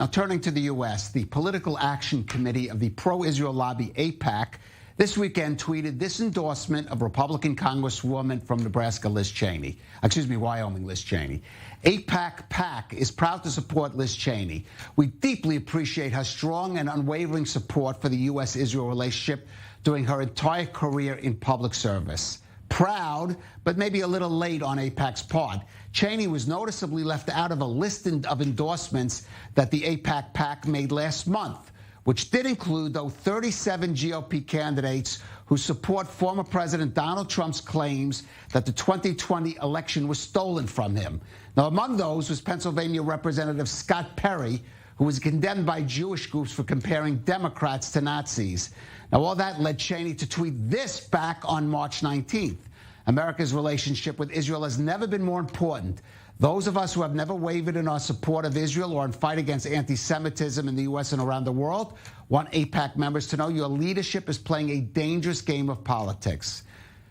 Now, turning to the U.S., the Political Action Committee of the pro-Israel lobby, AIPAC, this weekend tweeted this endorsement of Republican Congresswoman from Nebraska, Wyoming, Liz Cheney. AIPAC is proud to support Liz Cheney. We deeply appreciate her strong and unwavering support for the U.S. Israel relationship during her entire career in public service. Proud, but maybe a little late on AIPAC's part. Cheney was noticeably left out of a list of endorsements that the AIPAC PAC made last month, which did include, though, 37 GOP candidates who support former President Donald Trump's claims that the 2020 election was stolen from him. Now, among those was Pennsylvania Representative Scott Perry, who was condemned by Jewish groups for comparing Democrats to Nazis. Now, all that led Cheney to tweet this back on March 19th. America's relationship with Israel has never been more important. Those of us who have never wavered in our support of Israel or in fight against anti-Semitism in the U.S. and around the world want AIPAC members to know your leadership is playing a dangerous game of politics.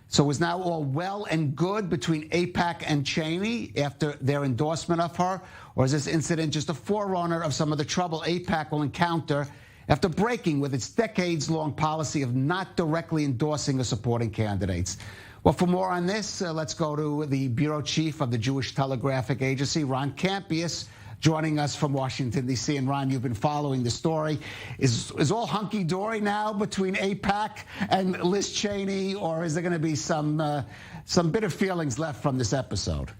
So is now all well and good between AIPAC and Cheney after their endorsement of her? Or is this incident just a forerunner of some of the trouble AIPAC will encounter after breaking with its decades-long policy of not directly endorsing or supporting candidates? Well, for more on this, let's go to the bureau chief of the Jewish Telegraphic Agency, Ron Kampeas, joining us from Washington, D.C. And Ron, you've been following the story. Is all hunky-dory now between AIPAC and Liz Cheney, or is there going to be some bitter feelings left from this episode?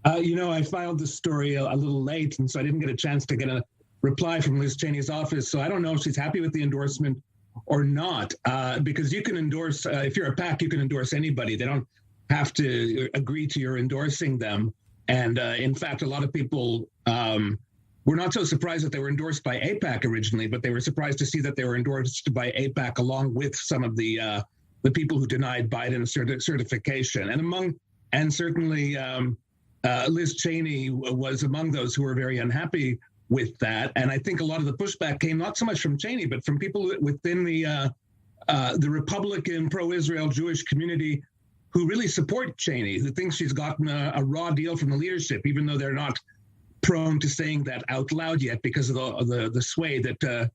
I filed this story a little late, and so I didn't get a chance to get a reply from Liz Cheney's office. So I don't know if she's happy with the endorsement or not, because you can endorse, if you're a PAC, you can endorse anybody. They don't have to agree to your endorsing them. And in fact, a lot of people were not so surprised that they were endorsed by AIPAC originally, but they were surprised to see that they were endorsed by AIPAC along with some of the people who denied Biden certification. And certainly Liz Cheney was among those who were very unhappy with that. And I think a lot of the pushback came not so much from Cheney, but from people within the Republican pro-Israel Jewish community who really support Cheney, who think she's gotten a raw deal from the leadership, even though they're not prone to saying that out loud yet because of the sway that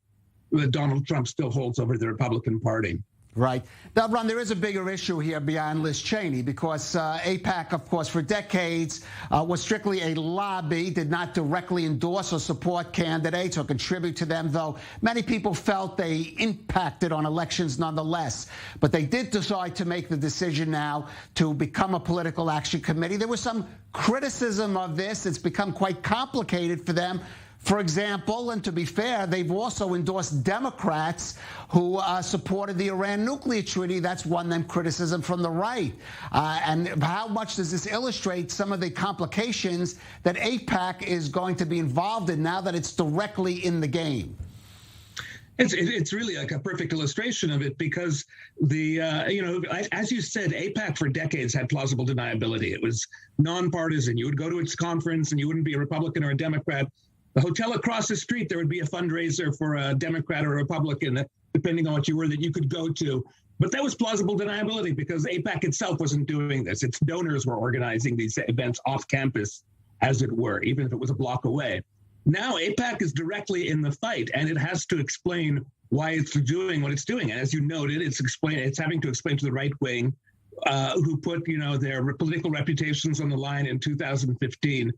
Donald Trump still holds over the Republican Party. Right. Now, Ron, there is a bigger issue here beyond Liz Cheney because AIPAC, of course, for decades was strictly a lobby, did not directly endorse or support candidates or contribute to them, though many people felt they impacted on elections nonetheless. But they did decide to make the decision now to become a political action committee. There was some criticism of this. It's become quite complicated for them. For example, and to be fair, they've also endorsed Democrats who supported the Iran nuclear treaty. That's won them criticism from the right. And how much does this illustrate some of the complications that AIPAC is going to be involved in now that it's directly in the game? It's really like a perfect illustration of it because as you said, AIPAC for decades had plausible deniability. It was non-partisan. You would go to its conference and you wouldn't be a Republican or a Democrat. The hotel across the street, there would be a fundraiser for a Democrat or a Republican, depending on what you were, that you could go to. But that was plausible deniability because AIPAC itself wasn't doing this. Its donors were organizing these events off campus, as it were, even if it was a block away. Now AIPAC is directly in the fight, and it has to explain why it's doing what it's doing. And as you noted, it's having to explain to the right wing, who put their political reputations on the line in 2015.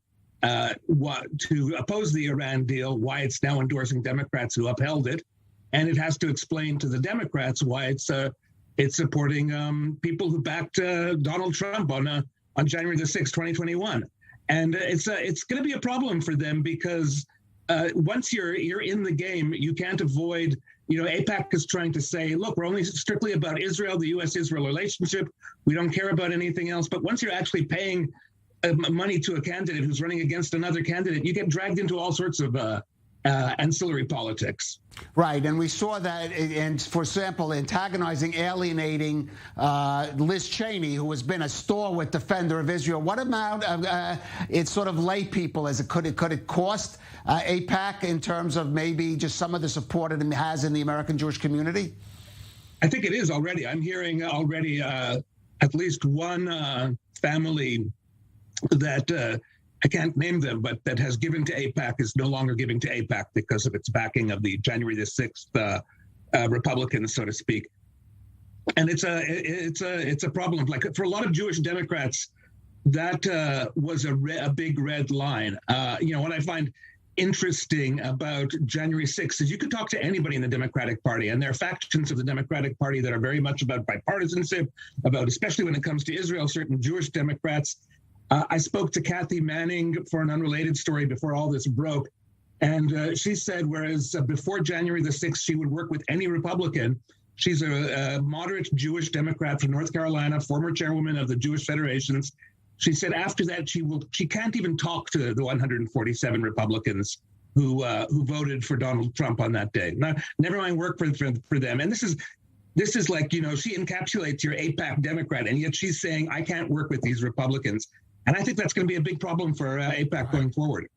To oppose the Iran deal, why it's now endorsing Democrats who upheld it, and it has to explain to the Democrats why it's supporting people who backed Donald Trump on January the 6th, 2021, and it's going to be a problem for them because once you're in the game, you can't avoid. AIPAC is trying to say, look, we're only strictly about Israel, the U.S. Israel relationship. We don't care about anything else. But once you're actually paying money to a candidate who's running against another candidate, you get dragged into all sorts of ancillary politics. Right, and we saw that, and for example, antagonizing, alienating Liz Cheney, who has been a stalwart defender of Israel. What amount of it's sort of lay people could it cost AIPAC in terms of maybe just some of the support it has in the American Jewish community? I think it is already. I'm hearing already at least one family that I can't name them, but that has given to AIPAC is no longer giving to AIPAC because of its backing of the January the 6th Republicans, so to speak. And it's a problem. Like for a lot of Jewish Democrats, that was a big red line. What I find interesting about January 6th is you could talk to anybody in the Democratic Party, and there are factions of the Democratic Party that are very much about bipartisanship, about, especially when it comes to Israel, certain Jewish Democrats. I spoke to Kathy Manning for an unrelated story before all this broke, and she said, whereas before January the 6th, she would work with any Republican. She's a moderate Jewish Democrat from North Carolina, former chairwoman of the Jewish Federations. She said after that she can't even talk to the 147 Republicans who voted for Donald Trump on that day. Never mind work for them. And this is like, she encapsulates your AIPAC Democrat, and yet she's saying I can't work with these Republicans. And I think that's going to be a big problem for AIPAC going forward.